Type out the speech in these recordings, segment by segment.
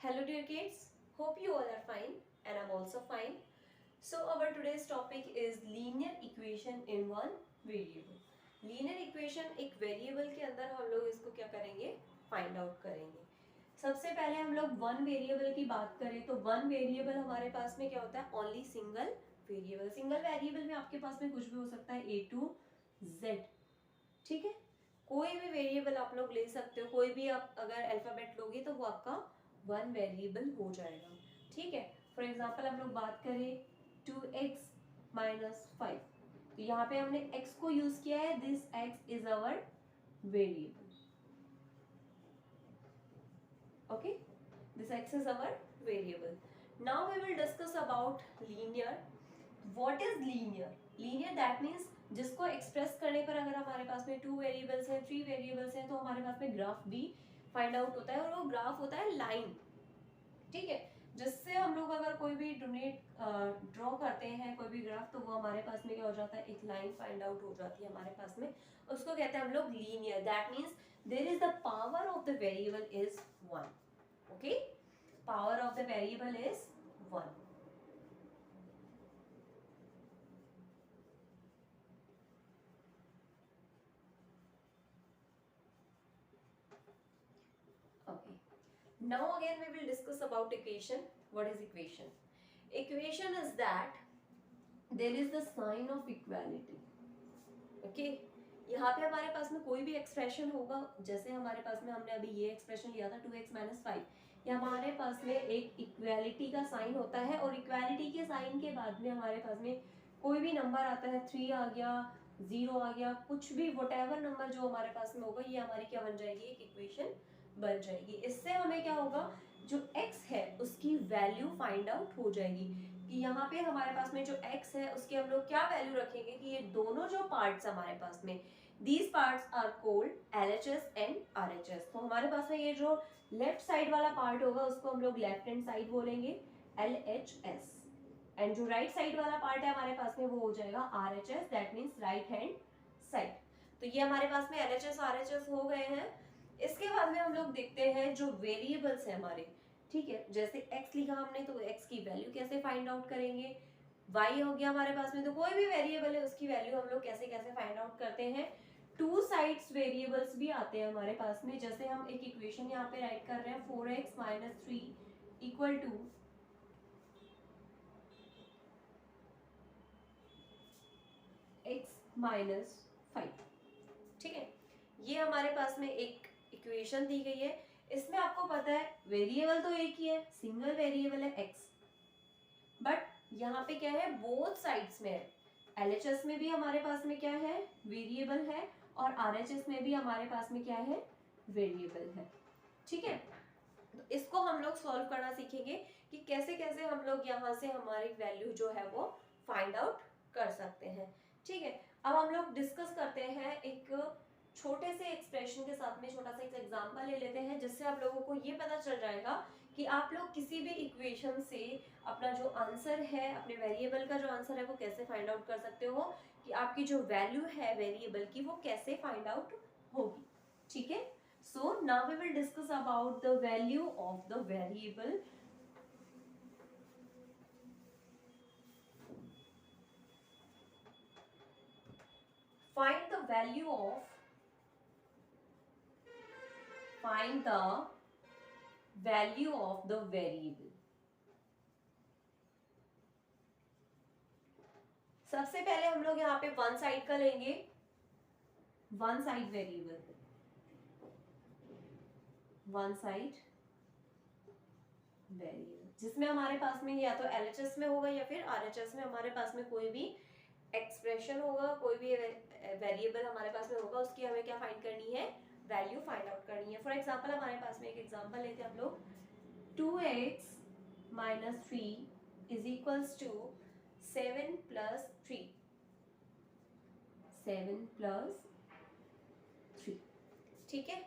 Hello dear kids, hope you all are fine and I'm also fine. So our today's topic is linear equation in one variable. Linear equation एक variable के अंदर हम लोग इसको क्या करेंगे, find out करेंगे. सबसे पहले हम लोग वन वेरिएबल की बात करें तो वन वेरिएबल हमारे पास में क्या होता है, only single variable. Single variable में आपके पास में कुछ भी हो सकता है, A to Z. ठीक है, कोई भी वेरिएबल आप लोग ले सकते हो, कोई भी आप अगर अल्फाबेट लोगे तो वो आपका वन वेरिएबल हो जाएगा. ठीक है, फॉर एग्जांपल हम लोग बात करें 2x माइनस 5, तो यहाँ पे हमने x को यूज किया है. This x is our variable. Okay, this x is our variable. Now we will discuss about linear. What is linear? Linear that means जिसको एक्सप्रेस करने पर अगर हमारे पास में टू वेरिएबल्स हैं, थ्री वेरिएबल्स हैं, तो हमारे पास में ग्राफ भी फाइंड आउट होता है और वो ग्राफ होता है लाइन. ठीक है, जिससे हम लोग अगर कोई भी ड्रॉ करते हैं कोई भी ग्राफ, तो वो हमारे पास में क्या हो जाता है, एक लाइन फाइंड आउट हो जाती है हमारे पास में. उसको कहते हैं हम लोग linear. That means there is the power of the variable is 1. Okay, power of the variable is 1. Okay. Now again we will discuss about equation. What is equation? Equation is that there is the sign of equality. Okay. यहाँ पे हमारे पास में कोई भी expression होगा, जैसे हमारे पास में हमने अभी ये एक्सप्रेशन लिया था 2x माइनस 5, ये हमारे पास में एक इक्वालिटी का साइन होता है और इक्वालिटी के साइन के बाद में हमारे पास में कोई भी नंबर आता है, 3 आ गया, 0 आ गया, कुछ भी वॉटेवर नंबर जो हमारे पास में होगा, ये हमारी क्या बन जाएगी, एक इक्वेशन बन जाएगी. इससे हमें क्या होगा, जो x है उसकी वैल्यू फाइंड आउट हो जाएगी कि यहाँ पे हमारे पास में जो x है उसकी हम लोग क्या वैल्यू रखेंगे कि ये दोनों जो पार्ट्स हमारे पास में, these parts are called LHS and RHS. तो हमारे पास में ये जो लेफ्ट साइड वाला पार्ट होगा उसको हम लोग लेफ्ट हैंड साइड बोलेंगे LHS, एंड जो राइट साइड वाला पार्ट है हमारे पास में वो हो जाएगा RHS, that means right hand side. तो ये हमारे पास में LHS RHS हो गए हैं. इसके बाद में हम लोग देखते हैं जो वेरिएबल्स है हमारे. ठीक है, जैसे x लिखा हमने तो x की वैल्यू कैसे फाइंड आउट करेंगे. y हो गया हमारे पास में, तो कोई भी वेरिएबल है उसकी वैल्यू हम लोग कैसे कैसे फाइंड आउट करते हैं. टू साइड्स वेरिएबल्स भी आते हैं हमारे पास में. जैसे हम एक इक्वेशन यहाँ पे राइट कर रहे हैं 4x minus 3 equal to x minus 5. ठीक है, ये हमारे पास में एक इक्वेशन दी गई है. इसमें आपको पता है वेरिएबल तो एक ही है, सिंगल वेरिएबल है x, बट यहाँ पे क्या है, बोथ साइड्स में है. LHS में भी हमारे पास में क्या है, वेरिएबल है, और RHS में भी हमारे पास में क्या है, वेरिएबल है. ठीक है, तो इसको हम लोग सॉल्व करना सीखेंगे कि कैसे कैसे हम लोग यहाँ से हमारी वैल्यू जो है वो फाइंड आउट कर सकते हैं. ठीक है, अब हम लोग डिस्कस करते हैं एक छोटे से एक्सप्रेशन के साथ में, छोटा सा एक एग्जांपल ले लेते हैं जिससे आप लोगों को ये पता चल जाएगा कि आप लोग किसी भी इक्वेशन से अपना जो आंसर है, अपने वेरिएबल का जो आंसर है वो कैसे फाइंड आउट कर सकते हो, कि आपकी जो वैल्यू है वेरिएबल की वो कैसे फाइंड आउट होगी. ठीक है, so now we will discuss about the value of the variable. Find the value of the variable. सबसे पहले हम लोग यहाँ पे वन साइड का लेंगे, one side variable, one side variable जिसमें हमारे पास में या तो LHS में होगा या फिर RHS में हमारे पास में कोई भी एक्सप्रेशन होगा, कोई भी वेरिएबल हमारे पास में होगा, उसकी हमें क्या फाइंड करनी है, वैल्यू फाइंड आउट करनी है. फॉर एग्जांपल हमारे पास में एक एग्जांपल लेते हैं हम लोग 2x minus 3 is equals to 7 plus 3. 7 plus 3. ठीक है,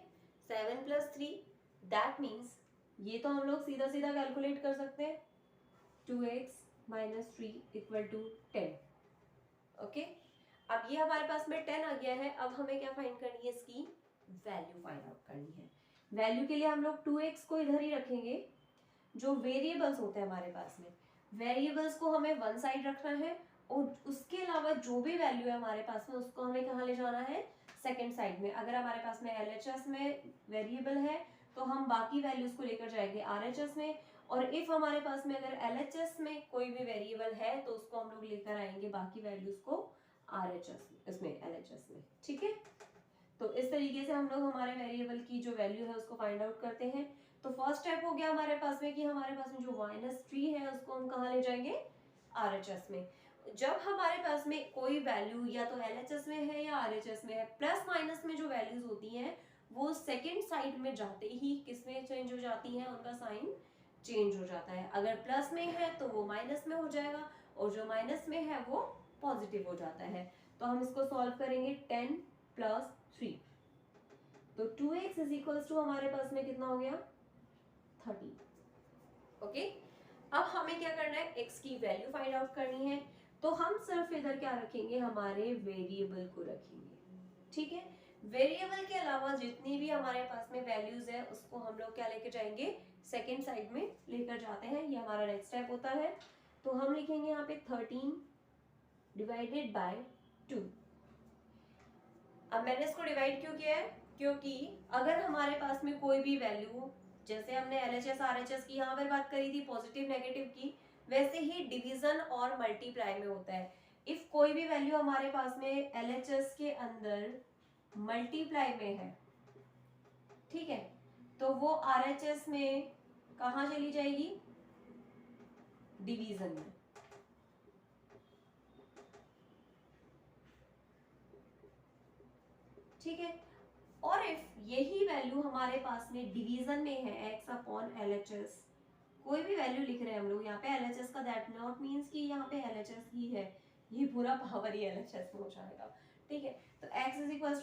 7 प्लस 3 दैट मीन्स ये तो हम लोग सीधा सीधा कैलकुलेट कर सकते हैं, 2x minus 3 equal to 10. Okay, अब ये हमारे पास में 10 आ गया है. अब हमें क्या फाइंड करनी है, इसकी वैल्यू फाइंड आउट करनी है. वैल्यू के लिए हम लोग 2x को इधर ही रखेंगे, जो वेरिएबल्स होते हैं हमारे पास में, वेरिएबल्स को हमें वन साइड रखना है और उसके अलावा जो भी वैल्यू है हमारे पास में उसको हमें कहाँ ले जाना है, सेकेंड साइड में। अगर हमारे पास में LHS में वेरिएबल है तो हम बाकी वैल्यूज को लेकर जाएंगे RHS में, और इफ हमारे पास में अगर LHS में कोई भी वेरिएबल है तो उसको हम लोग लेकर आएंगे बाकी वैल्यूज को RHS इसमें LHS में। ठीक है, तो इस तरीके से हम लोग हमारे वेरिएबल की जो वैल्यू है उसको फाइंड आउट करते हैं। तो फर्स्ट स्टेप हो गया हमारे पास में कि हमारे पास में जो -3 है उसको हम कहाँ ले जाएंगे, RHS में। जब हमारे पास में कोई वैल्यू या तो LHS में है या RHS में है, प्लस माइनस में जो वैल्यूज होती हैं वो सेकेंड साइड में जाते ही किसमें चेंज हो जाती हैं, उनका साइन चेंज हो जाता है। अगर प्लस में है तो वो माइनस में हो जाएगा और जो माइनस में है वो पॉजिटिव हो जाता है। तो हम इसको सॉल्व करेंगे 10 + 3, तो 2x = हमारे पास में कितना हो गया, 30। ओके, अब हमें क्या करना है, x की वैल्यू फाइंड आउट करनी है। तो हम सिर्फ इधर क्या रखेंगे, हमारे वेरिएबल को रखेंगे। ठीक है, वेरिएबल के अलावा जितनी भी हमारे पास में वैल्यूज है उसको हम लोग क्या लेके जाएंगे, सेकेंड साइड में लेकर जाते हैं। ये हमारा नेक्स्ट स्टेप होता है। तो हम लिखेंगे यहाँ पे 13 / 2। अब मैंने इसको डिवाइड क्यों किया है, क्योंकि अगर हमारे पास में कोई भी वैल्यू, जैसे हमने LHS RHS की यहाँ पर बात करी थी पॉजिटिव नेगेटिव की, वैसे ही डिवीजन और मल्टीप्लाई में होता है। इफ कोई भी वैल्यू हमारे पास में LHS के अंदर मल्टीप्लाई में है, ठीक है, तो वो RHS में कहाँ चली जाएगी, डिवीजन में। ठीक है, और इफ यही वैल्यू हमारे पास में डिवीजन में है x/LHS, कोई भी वैल्यू लिख रहे हैं हम लोग यहाँ पे LHS का, दैट नॉट मीन्स कि यहाँ पे LHS ही है, ये पूरा पावर ही LHS में हो जाएगा। ठीक है, तो x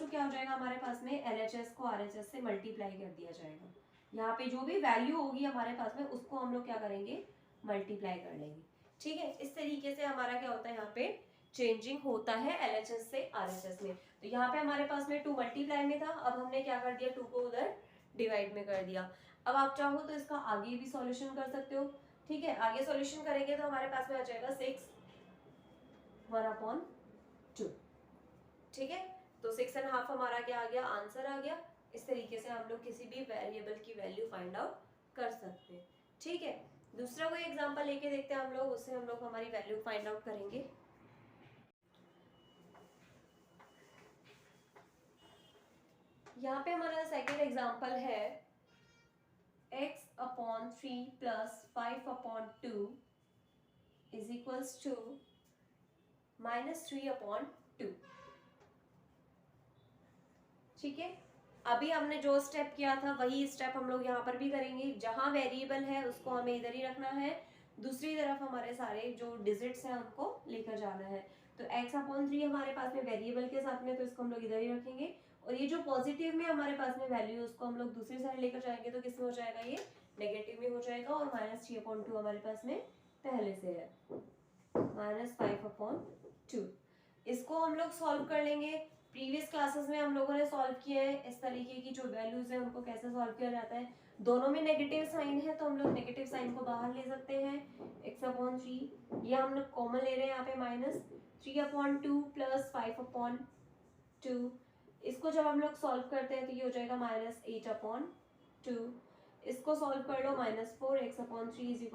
= क्या हो जाएगा हमारे पास में, LHS को RHS से मल्टीप्लाई कर दिया जाएगा। यहाँ पे जो भी वैल्यू होगी हमारे पास में उसको हम लोग क्या करेंगे, मल्टीप्लाई कर लेंगे। ठीक है, इस तरीके से हमारा क्या होता है, यहाँ पे चेंजिंग होता है LHS से RHS में। तो यहाँ पे हमारे पास में 2 मल्टीप्लाई में था, अब हमने क्या कर दिया, 2 को उधर डिवाइड में कर दिया। अब आप चाहो तो इसका आगे भी सॉल्यूशन कर सकते हो। ठीक है, आगे सॉल्यूशन करेंगे तो हमारे पास में आ जाएगा 6 1/2। ठीक है, तो 6.5 हमारा क्या आ गया, आंसर आ गया। इस तरीके से हम लोग किसी भी वेरिएबल की वैल्यू फाइंड आउट कर सकते हैं। ठीक है, दूसरा कोई एग्जांपल लेके देखते हैं हम लोग, उससे हम लोग हमारी वैल्यू फाइंड आउट करेंगे। यहाँ पे हमारा सेकेंड एग्जांपल है x/3 + 5/2 = -3/2। ठीक है, अभी हमने जो स्टेप किया था वही स्टेप हम लोग यहाँ पर भी करेंगे। जहां वेरिएबल है उसको हमें इधर ही रखना है, दूसरी तरफ हमारे सारे जो डिजिट्स हैं उनको लेकर जाना है। तो x/3 हमारे पास में वेरिएबल के साथ में, तो इसको हम लोग इधर ही रखेंगे। और ये जो पॉजिटिव में हमारे पास में वैल्यू है उसको हम लोग दूसरी साइड लेकर जाएंगे, तो किसमें हो जाएगा, ये नेगेटिव में हो जाएगा। और -3/2 हमारे पास में पहले से है, -5/2। इसको हम लोग सॉल्व कर लेंगे। प्रीवियस क्लासेस में हम लोगों ने सॉल्व किए हैं इस तरीके की जो वैल्यूज है उनको कैसे सॉल्व किया जाता है। दोनों में नेगेटिव साइन है तो हम लोग नेगेटिव साइन को बाहर ले सकते हैं। x/3 ये हम लोग कॉमन ले रहे हैं यहाँ पे, -3/2 + 5/2। इसको जब हम लोग सॉल्व करते हैं तो ये हो जाएगा -8/2। इसको सॉल्व कर लो, -4 x/3 =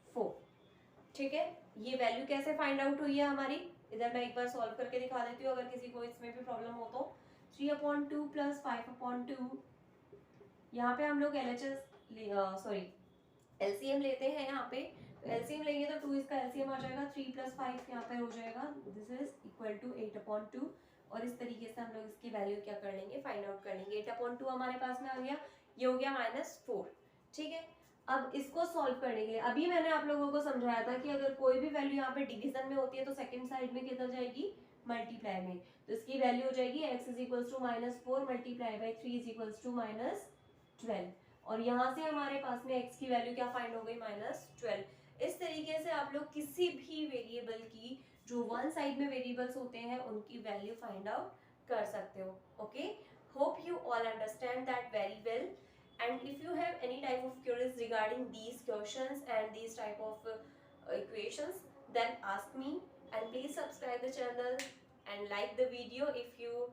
-4। ठीक है, ये वैल्यू कैसे फाइंड आउट हुई है हमारी, इधर मैं एक बार सॉल्व करके दिखा देती हूँ अगर किसी को इसमें भी प्रॉब्लम हो तो। 3/2 + 5/2, यहाँ पे हम लोग LCM लेते हैं यहाँ पे। तो LCM लेंगे तो 2 इसका LCM आ जाएगा, 3 + 5 यहाँ पे हो जाएगा, दिस इज इक्वल टू 8/2। और इस तरीके से हम लोग इसकी वैल्यू क्या कर लेंगे, फाइंड आउट कर लेंगे। 8/2 हमारे पास में आ गया, ये हो गया -4। ठीक है, अब इसको सॉल्व करने के लिए अभी मैंने आप लोगों को समझाया था कि अगर कोई भी वैल्यू यहाँ पे डिवीजन में होती है तो सेकंड साइड में किधर जाएगी, मल्टीप्लाई में। तो इसकी वैल्यू हो जाएगी x = -4 × 3 = -12। और यहाँ से हमारे पास में x की वैल्यू क्या फाइंड हो गई, -12। इस तरीके से आप लोग किसी भी वेरिएबल की जो वन साइड में वेरिएबल्स होते हैं उनकी वैल्यू फाइंड आउट कर सकते हो। Okay, hope you all understand that very well. And if you have any type of queries regarding these questions and these type of equations, then ask me, and please subscribe the channel and like the video if you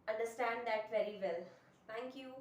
understand that very well. Thank you.